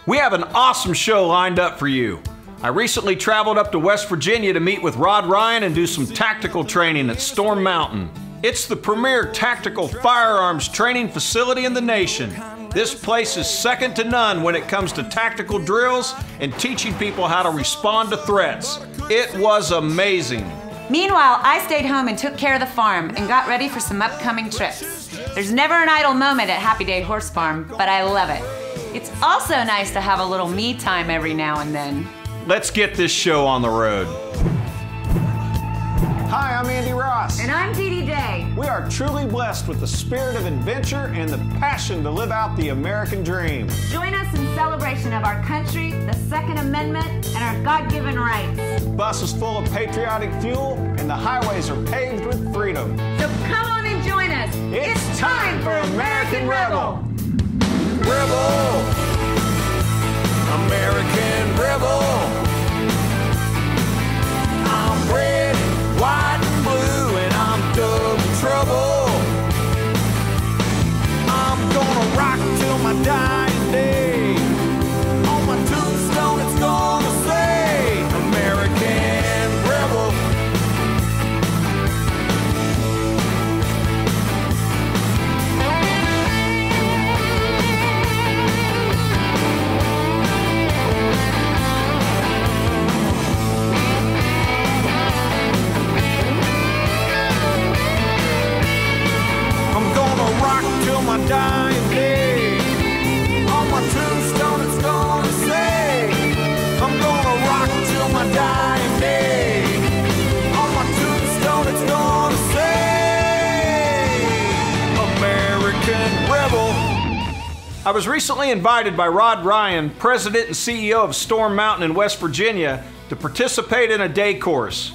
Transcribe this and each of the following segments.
We have an awesome show lined up for you. I recently traveled up to West Virginia to meet with Rod Ryan and do some tactical training at Storm Mountain. It's the premier tactical firearms training facility in the nation. This place is second to none when it comes to tactical drills and teaching people how to respond to threats. It was amazing. Meanwhile, I stayed home and took care of the farm and got ready for some upcoming trips. There's never an idle moment at Happy Day Horse Farm, but I love it. It's also nice to have a little me time every now and then. Let's get this show on the road. Hi, I'm Andy Ross. And I'm Dee Dee Day. We are truly blessed with the spirit of adventure and the passion to live out the American dream. Join us in celebration of our country, the Second Amendment, and our God-given rights. The bus is full of patriotic fuel, and the highways are paved with freedom. So come on and join us. It's time for American Rebel. Rebel! American Rebel! I'm red, white, and blue, and I'm double trouble. I'm gonna rock till my dying day. On my tombstone it's gonna say, American Rebel. My dying day. On my tombstone it's gonna say, I'm gonna rock till my dying day. On my tombstone it's gonna say, American Rebel. I was recently invited by Rod Ryan, President and CEO of Storm Mountain in West Virginia, to participate in a day course.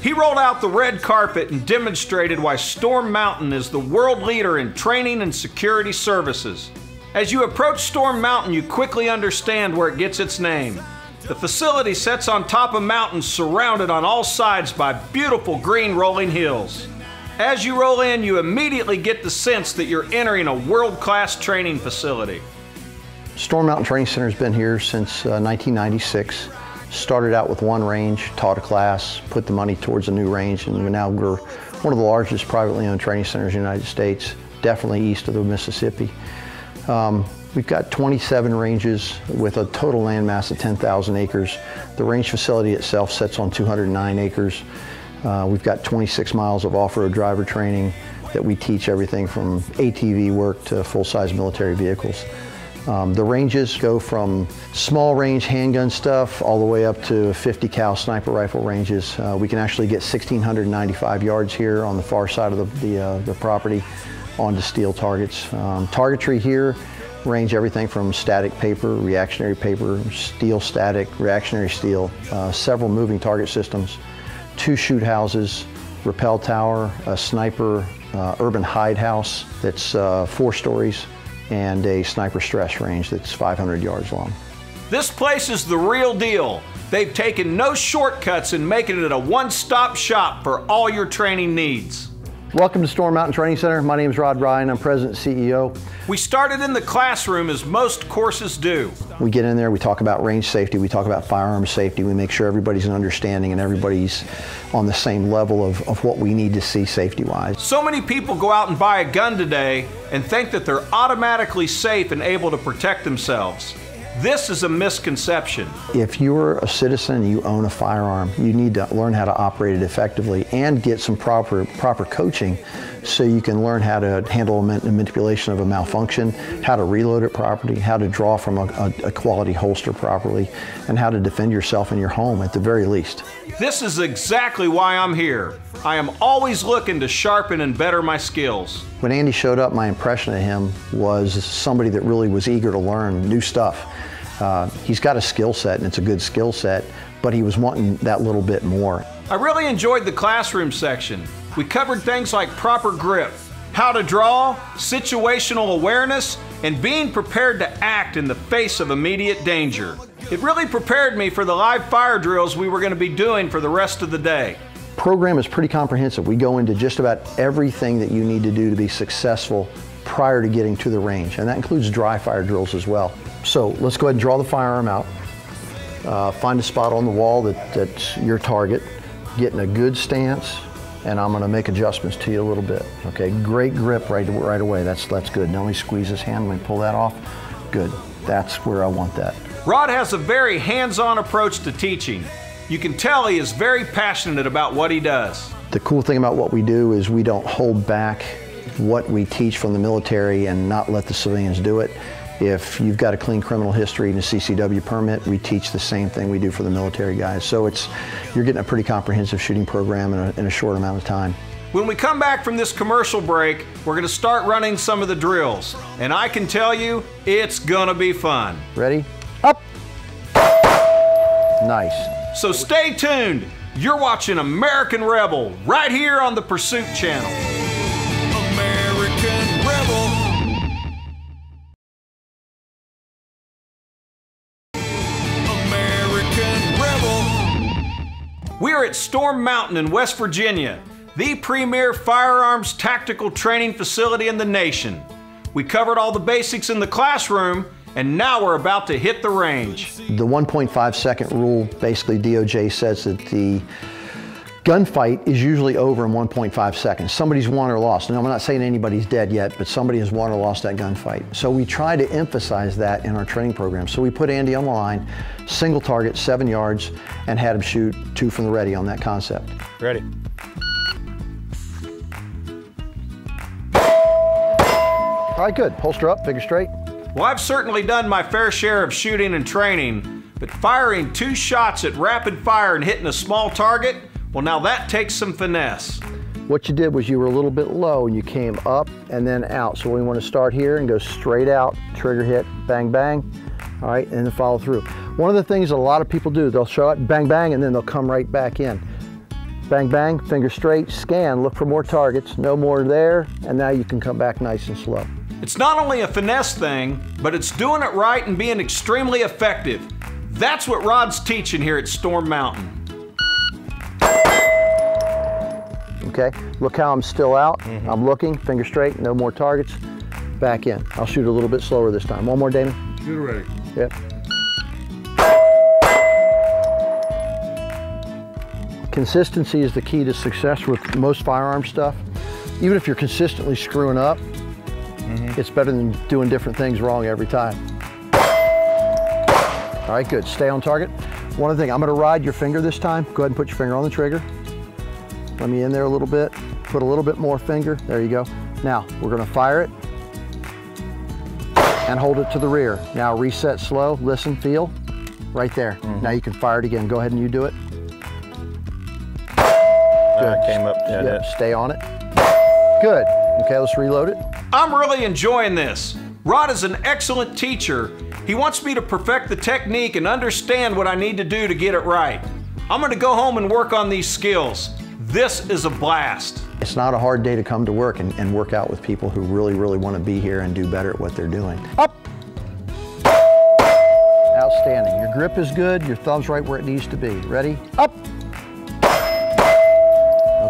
He rolled out the red carpet and demonstrated why Storm Mountain is the world leader in training and security services. As you approach Storm Mountain, you quickly understand where it gets its name. The facility sits on top of mountains surrounded on all sides by beautiful green rolling hills. As you roll in, you immediately get the sense that you're entering a world-class training facility. Storm Mountain Training Center has been here since 1996. Started out with one range, taught a class, put the money towards a new range, and we're one of the largest privately owned training centers in the United States, definitely east of the Mississippi. We've got 27 ranges with a total land mass of 10,000 acres. The range facility itself sits on 209 acres. We've got 26 miles of off-road driver training that we teach everything from ATV work to full-size military vehicles. The ranges go from small range handgun stuff all the way up to 50 cal sniper rifle ranges. We can actually get 1,695 yards here on the far side of the property onto steel targets. Targetry here range everything from static paper, reactionary paper, steel static, reactionary steel, several moving target systems, 2 shoot houses, rappel tower, a sniper urban hide house that's 4 stories, and a sniper stress range that's 500 yards long. This place is the real deal. They've taken no shortcuts in making it a one-stop shop for all your training needs. Welcome to Storm Mountain Training Center. My name is Rod Ryan. I'm President and CEO. We started in the classroom as most courses do. We get in there, we talk about range safety, we talk about firearm safety, we make sure everybody's an understanding and everybody's on the same level of what we need to see safety-wise. So many people go out and buy a gun today and think that they're automatically safe and able to protect themselves. This is a misconception. If you're a citizen and you own a firearm, you need to learn how to operate it effectively and get some proper coaching so you can learn how to handle a manipulation of a malfunction, how to reload it properly, how to draw from a quality holster properly, and how to defend yourself in your home at the very least. This is exactly why I'm here. I am always looking to sharpen and better my skills. When Andy showed up, my impression of him was somebody that really was eager to learn new stuff. He's got a skill set, and it's a good skill set, but he was wanting that little bit more. I really enjoyed the classroom section. We covered things like proper grip, how to draw, situational awareness, and being prepared to act in the face of immediate danger. It really prepared me for the live fire drills we were going to be doing for the rest of the day. The program is pretty comprehensive. We go into just about everything that you need to do to be successful prior to getting to the range, and that includes dry fire drills as well. So let's go ahead and draw the firearm out. Find a spot on the wall that's your target. Get in a good stance, and I'm going to make adjustments to you a little bit. Okay, great grip right away. That's good. Now let me squeeze this hand. Let me pull that off. Good. That's where I want that. Rod has a very hands-on approach to teaching. You can tell he is very passionate about what he does. The cool thing about what we do is we don't hold back what we teach from the military and not let the civilians do it. If you've got a clean criminal history and a CCW permit, we teach the same thing we do for the military guys. So you're getting a pretty comprehensive shooting program in a short amount of time. When we come back from this commercial break, we're going to start running some of the drills. And I can tell you, it's going to be fun. Ready? Up! Nice. So stay tuned. You're watching American Rebel right here on the Pursuit Channel. American Rebel. American Rebel. We are at Storm Mountain in West Virginia, the premier firearms tactical training facility in the nation. We covered all the basics in the classroom, and now we're about to hit the range. The 1.5 second rule, basically DOJ says that the gunfight is usually over in 1.5 seconds. Somebody's won or lost. Now, I'm not saying anybody's dead yet, but somebody has won or lost that gunfight. So we try to emphasize that in our training program. So we put Andy on the line, single target, 7 yards, and had him shoot 2 from the ready on that concept. Ready. All right, good. Holster up, figure straight. Well, I've certainly done my fair share of shooting and training, but firing 2 shots at rapid fire and hitting a small target, well, now that takes some finesse. What you did was you were a little bit low and you came up and then out. So we want to start here and go straight out, trigger hit, bang, bang. All right, and then follow through. One of the things that a lot of people do, they'll show it, bang, bang, and then they'll come right back in. Bang, bang, finger straight, scan, look for more targets, no more there, and now you can come back nice and slow. It's not only a finesse thing, but it's doing it right and being extremely effective. That's what Rod's teaching here at Storm Mountain. Okay, look how I'm still out. I'm looking, finger straight, no more targets. Back in. I'll shoot a little bit slower this time. One more, Damon. Shoot ready. Yep. Consistency is the key to success with most firearm stuff. Even if you're consistently screwing up, it's better than doing different things wrong every time. All right, good. Stay on target. One other thing, I'm going to ride your finger this time. Go ahead and put your finger on the trigger. Let me in there a little bit. Put a little bit more finger. There you go. Now, we're going to fire it and hold it to the rear. Now reset slow. Listen, feel. Right there. Now you can fire it again. Go ahead and you do it. Good. Came up. Yeah, Yep, stay on it. Good. Okay, let's reload it. I'm really enjoying this. Rod is an excellent teacher. He wants me to perfect the technique and understand what I need to do to get it right. I'm going to go home and work on these skills. This is a blast. It's not a hard day to come to work and work out with people who really, really want to be here and do better at what they're doing. Up! Outstanding. Your grip is good. Your thumb's right where it needs to be. Ready? Up!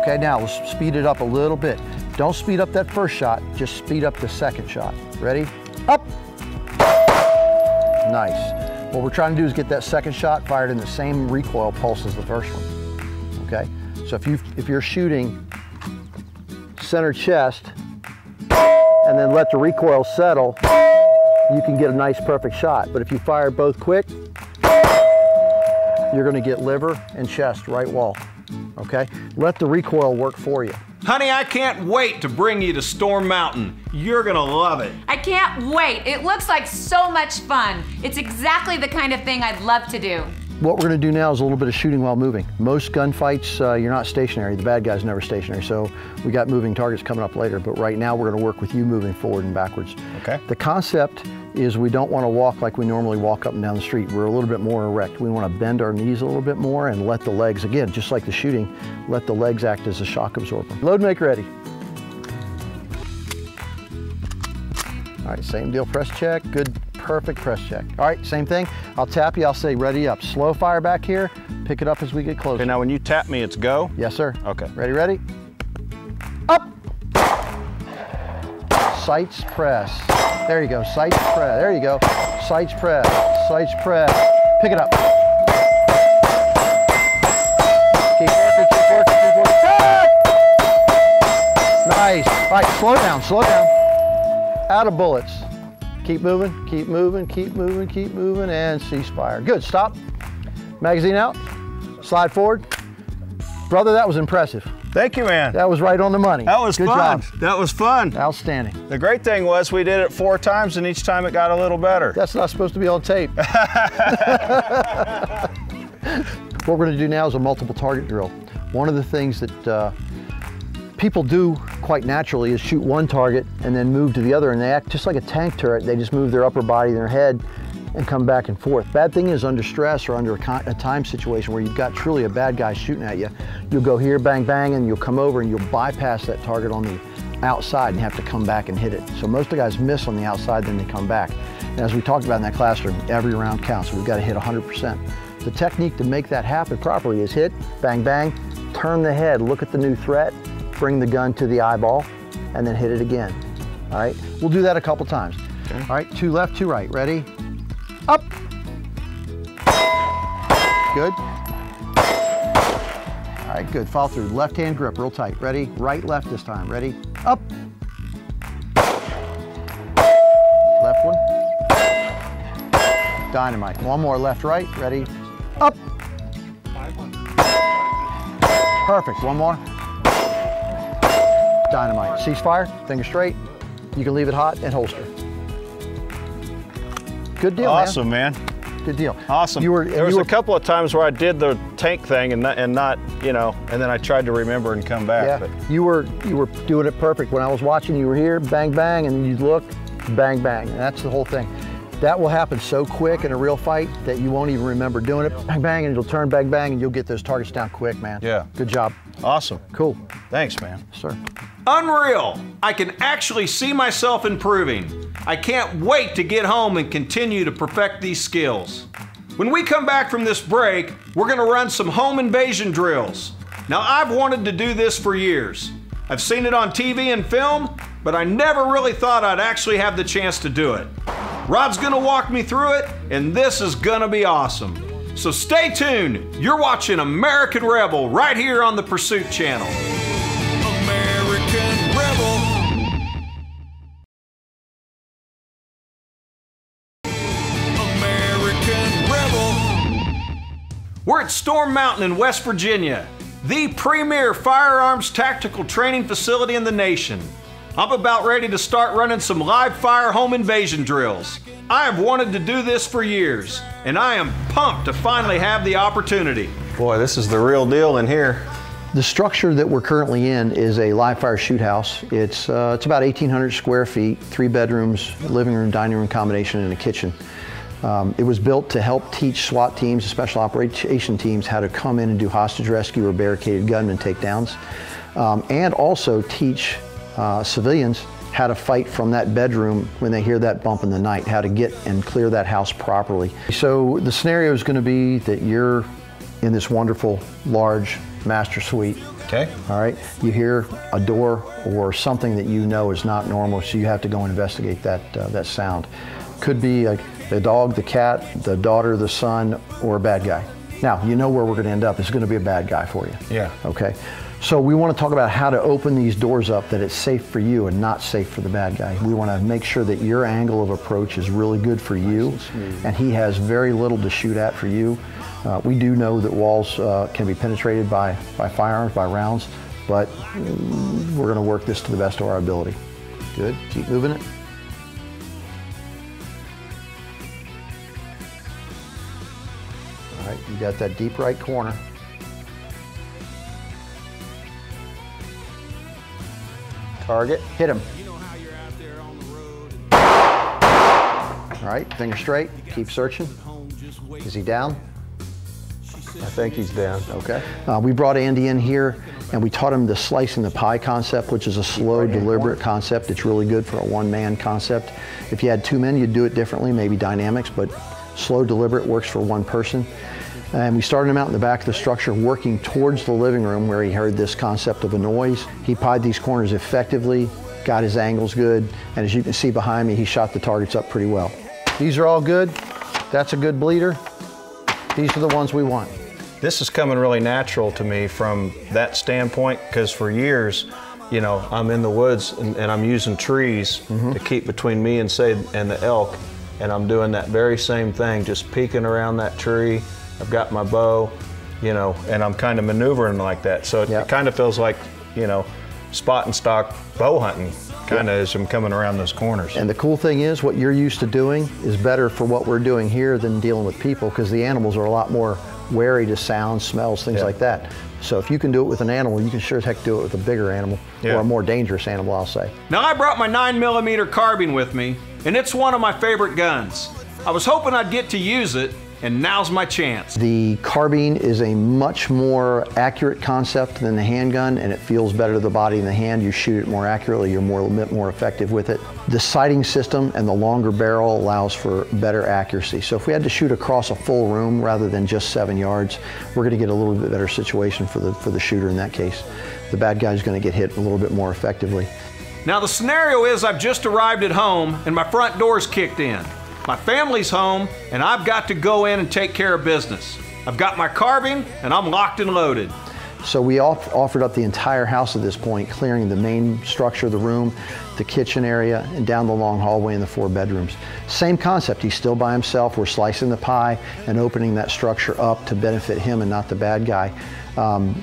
Okay, now let's speed it up a little bit. Don't speed up that first shot, just speed up the second shot. Ready? Up! Nice. What we're trying to do is get that second shot fired in the same recoil pulse as the first one. Okay? So if you're shooting center chest and then let the recoil settle, you can get a nice perfect shot. But if you fire both quick, you're going to get liver and chest right wall. Okay? Let the recoil work for you. Honey, I can't wait to bring you to Storm Mountain. You're gonna love it. I can't wait. It looks like so much fun. It's exactly the kind of thing I'd love to do. What we're going to do now is a little bit of shooting while moving. Most gunfights, you're not stationary. The bad guy's never stationary, so we got moving targets coming up later, but right now we're going to work with you moving forward and backwards. Okay. The concept is we don't want to walk like we normally walk up and down the street. We're a little bit more erect. We want to bend our knees a little bit more and let the legs, again, just like the shooting, let the legs act as a shock absorber. Load, make ready. All right, same deal, press check, good. Perfect press check. All right, same thing. I'll tap you, I'll say ready up. Slow fire back here, pick it up as we get closer. Okay, now when you tap me, it's go? Yes, sir. Okay. Ready, ready? Up! Sights press. There you go, sights press. There you go, sights press, sights press. Pick it up. Keep working, keep working, keep working. Nice. All right, slow down, slow down. Out of bullets. Keep moving, keep moving, keep moving, keep moving, and ceasefire. Good, stop. Magazine out. Slide forward. Brother, that was impressive. Thank you, man. That was right on the money. That was Good fun. job. That was fun. Outstanding. The great thing was we did it 4 times and each time it got a little better. That's not supposed to be on tape. What we're going to do now is a multiple target drill. One of the things that people do quite naturally is shoot one target and then move to the other, and they act just like a tank turret. They just move their upper body and their head and come back and forth. Bad thing is, under stress or under a time situation where you've got truly a bad guy shooting at you, you'll go here, bang, bang, and you'll come over and you'll bypass that target on the outside and have to come back and hit it. So most of the guys miss on the outside, then they come back. And as we talked about in that classroom, every round counts. So we've got to hit 100%. The technique to make that happen properly is hit, bang, bang, turn the head, look at the new threat, bring the gun to the eyeball, and then hit it again. All right, we'll do that a couple times. Okay. All right, 2 left, 2 right, ready? Up. Good. All right, good, follow through. Left hand grip, real tight. Ready? Right, left this time. Ready? Up. Left one. Dynamite. One more, left, right. Ready? Up. Perfect, one more. Dynamite. Ceasefire, finger straight. You can leave it hot and holster. Good deal, awesome, man. Good deal. Awesome. There was a couple of times where I did the tank thing and not, you know, and then I tried to remember and come back. Yeah, but. you were doing it perfect. When I was watching, you were here, bang, bang, and you look, bang, bang. And that's the whole thing. That will happen so quick in a real fight that you won't even remember doing it. Bang, bang, and you'll turn, bang, bang, and you'll get those targets down quick, man. Yeah. Good job. Awesome. Cool. Thanks, man. Sir. Unreal! I can actually see myself improving. I can't wait to get home and continue to perfect these skills. When we come back from this break, we're gonna run some home invasion drills. Now, I've wanted to do this for years. I've seen it on TV and film, but I never really thought I'd actually have the chance to do it. Rod's gonna walk me through it, and this is gonna be awesome. So stay tuned. You're watching American Rebel right here on the Pursuit Channel. American Rebel. American Rebel. We're at Storm Mountain in West Virginia, the premier firearms tactical training facility in the nation. I'm about ready to start running some live fire home invasion drills. I have wanted to do this for years, and I am pumped to finally have the opportunity. Boy, this is the real deal in here. The structure that we're currently in is a live fire shoot house. It's about 1,800 square feet, 3 bedrooms, living room, dining room combination, and a kitchen. It was built to help teach SWAT teams, special operation teams, how to come in and do hostage rescue or barricaded gunman takedowns, and also teach civilians how to fight from that bedroom when they hear that bump in the night, how to get and clear that house properly. So the scenario is going to be that you're in this wonderful, large master suite. Okay. All right. You hear a door or something that you know is not normal, so you have to go and investigate that sound. Could be the dog, the cat, the daughter, the son, or a bad guy. Now, you know where we're going to end up. It's going to be a bad guy for you. Yeah. Okay. So we want to talk about how to open these doors up that it's safe for you and not safe for the bad guy. We want to make sure that your angle of approach is really good for you, and he has very little to shoot at for you. We do know that walls can be penetrated by firearms, by rounds, but we're going to work this to the best of our ability. Good. Keep moving it. All right, you got that deep right corner. Target, hit him. All right, finger straight, keep searching. Is he down? I think he's down. Okay. We brought Andy in here and we taught him the slicing the pie concept, which is a slow, deliberate concept. It's really good for a one-man concept. If you had 2 men, you'd do it differently, maybe dynamics, but slow, deliberate works for 1 person. And we started him out in the back of the structure working towards the living room where he heard this concept of a noise. He pied these corners effectively, got his angles good, and as you can see behind me, he shot the targets up pretty well. These are all good. That's a good bleeder. These are the ones we want. This is coming really natural to me from that standpoint, because for years, you know, I'm in the woods and I'm using trees to keep between me and the elk, and I'm doing that very same thing, just peeking around that tree. I've got my bow, you know, and I'm kind of maneuvering like that. So it kind of feels like, you know, spot and stock bow hunting, kind of as I'm coming around those corners. And the cool thing is, what you're used to doing is better for what we're doing here than dealing with people, because the animals are a lot more wary to sounds, smells, things like that. So if you can do it with an animal, you can sure as heck do it with a bigger animal, or a more dangerous animal, I'll say. Now, I brought my 9mm carbine with me, and it's one of my favorite guns. I was hoping I'd get to use it, and now's my chance. The carbine is a much more accurate concept than the handgun, and it feels better to the body in the hand. You shoot it more accurately, you're a bit more effective with it. The sighting system and the longer barrel allows for better accuracy. So if we had to shoot across a full room rather than just 7 yards, we're going to get a little bit better situation for the shooter in that case. The bad guy's going to get hit a little bit more effectively. Now, the scenario is I've just arrived at home and my front door's kicked in. My family's home, and I've got to go in and take care of business. I've got my carbine, and I'm locked and loaded. So we offered up the entire house at this point, clearing the main structure of the room, the kitchen area, and down the long hallway in the 4 bedrooms. Same concept, he's still by himself. We're slicing the pie and opening that structure up to benefit him and not the bad guy.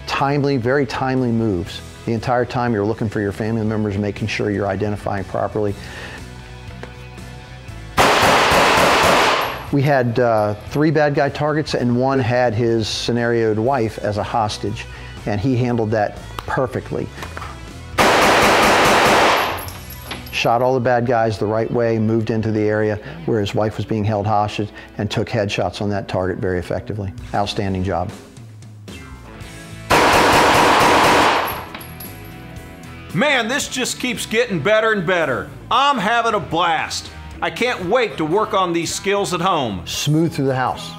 Timely, very timely moves. The entire time you're looking for your family members, making sure you're identifying properly. We had 3 bad guy targets, and 1 had his scenarioed wife as a hostage, and he handled that perfectly. Shot all the bad guys the right way, moved into the area where his wife was being held hostage, and took headshots on that target very effectively. Outstanding job. Man, this just keeps getting better and better. I'm having a blast. I can't wait to work on these skills at home. Smooth through the house.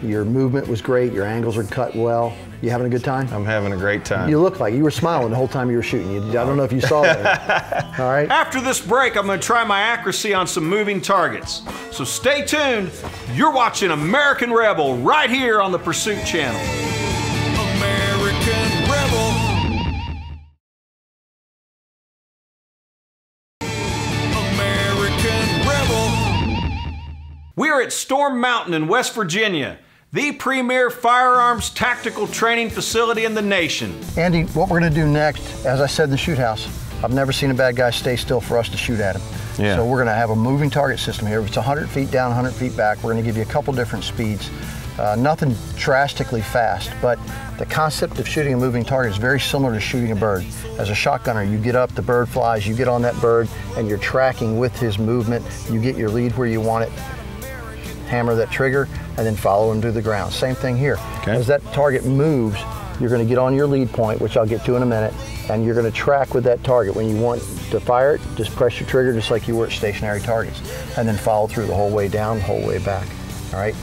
Your movement was great, your angles are cut well. You having a good time? I'm having a great time. You look like you were smiling the whole time you were shooting. I don't know if you saw that. All right. After this break, I'm going to try my accuracy on some moving targets. So stay tuned. You're watching American Rebel right here on the Pursuit Channel. American Rebel. We are at Storm Mountain in West Virginia, the premier firearms tactical training facility in the nation. Andy, what we're going to do next, as I said in the shoot house, I've never seen a bad guy stay still for us to shoot at him. Yeah. So we're going to have a moving target system here. If it's 100 feet down, 100 feet back, we're going to give you a couple different speeds. Nothing drastically fast, but the concept of shooting a moving target is very similar to shooting a bird. As a shotgunner, you get up, the bird flies, you get on that bird, and you're tracking with his movement. You get your lead where you want it, hammer that trigger, and then follow him to the ground. Same thing here. Okay. As that target moves, you're going to get on your lead point, which I'll get to in a minute, and you're going to track with that target. When you want to fire it, just press your trigger just like you were at stationary targets, and then follow through the whole way down, the whole way back. All right.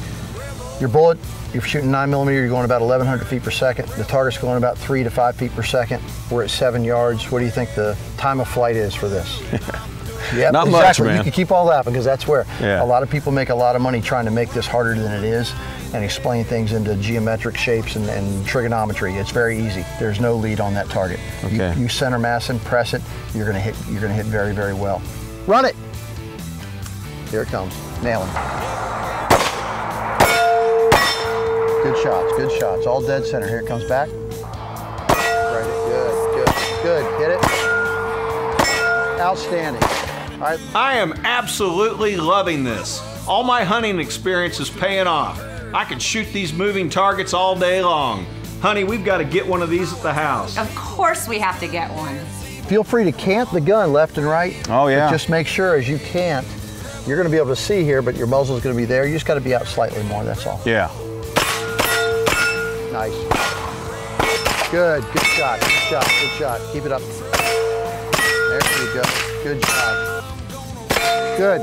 Your bullet, you're shooting 9mm, you're going about 1,100 feet per second. The target's going about 3 to 5 feet per second. We're at 7 yards. What do you think the time of flight is for this? Yep, not exactly. much, man. You can keep all that, because that's where a lot of people make a lot of money trying to make this harder than it is and explain things into geometric shapes and trigonometry. It's very easy. There's no lead on that target. Okay. You center mass and press it, you're gonna hit very, very well. Run it! Here it comes. Nail him. Good shots. All dead center. Here it comes back. Right it. Good. Hit it. Outstanding. All right. I am absolutely loving this. All my hunting experience is paying off. I could shoot these moving targets all day long. Honey, we've got to get one of these at the house. Of course we have to get one. Feel free to cant the gun left and right. Oh, yeah. But just make sure as you cant, you're going to be able to see here, but your muzzle's going to be there. You just got to be out slightly more, that's all. Yeah. Nice. Good shot. Keep it up. There you go. Good job. Good.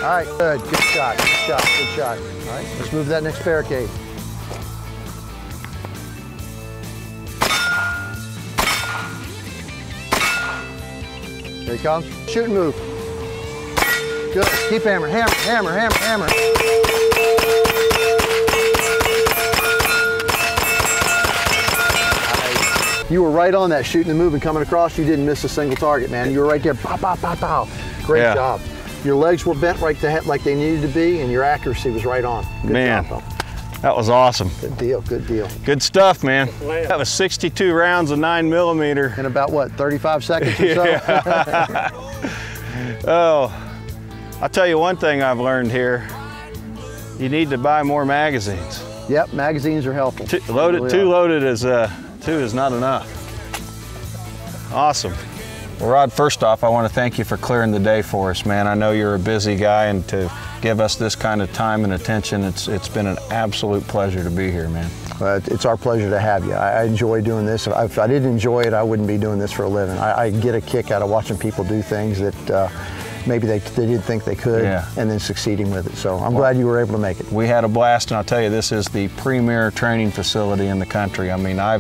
All right, good shot. All right, let's move to that next barricade. Here he comes. Shoot and move. Good. Keep hammering. Hammer, hammer, hammer, hammer. You were right on that, shooting and moving, coming across. You didn't miss a single target, man. You were right there. Pow, pow, pow, pow. Great job. Your legs were bent right to like they needed to be, and your accuracy was right on. Good man, job, that was awesome. Good deal, good deal. Good stuff, man. That was 62 rounds of 9mm. In about, what, 35 seconds or so? Oh, I'll tell you one thing I've learned here. You need to buy more magazines. Yep, magazines are helpful. Too loaded is not enough. Awesome. Well, Rod, first off, I want to thank you for clearing the day for us, man. I know you're a busy guy, and to give us this kind of time and attention, it's been an absolute pleasure to be here, man. It's our pleasure to have you. I enjoy doing this. If I didn't enjoy it, I wouldn't be doing this for a living. I get a kick out of watching people do things that maybe they didn't think they could, and then succeeding with it. So I'm glad you were able to make it. We had a blast, and I'll tell you, this is the premier training facility in the country. I mean, I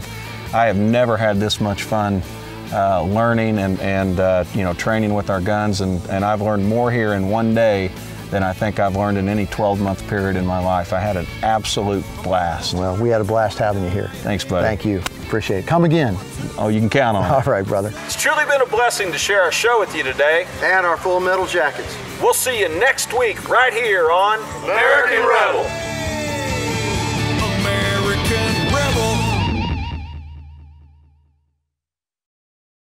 have never had this much fun learning and you know, training with our guns, and I've learned more here in one day than I think I've learned in any 12-month period in my life. I had an absolute blast. Well, we had a blast having you here. Thanks, buddy. Thank you. Appreciate it. Come again. Oh, you can count on it. All right, brother. It's truly been a blessing to share our show with you today. And our full metal jackets. We'll see you next week right here on American Rebel.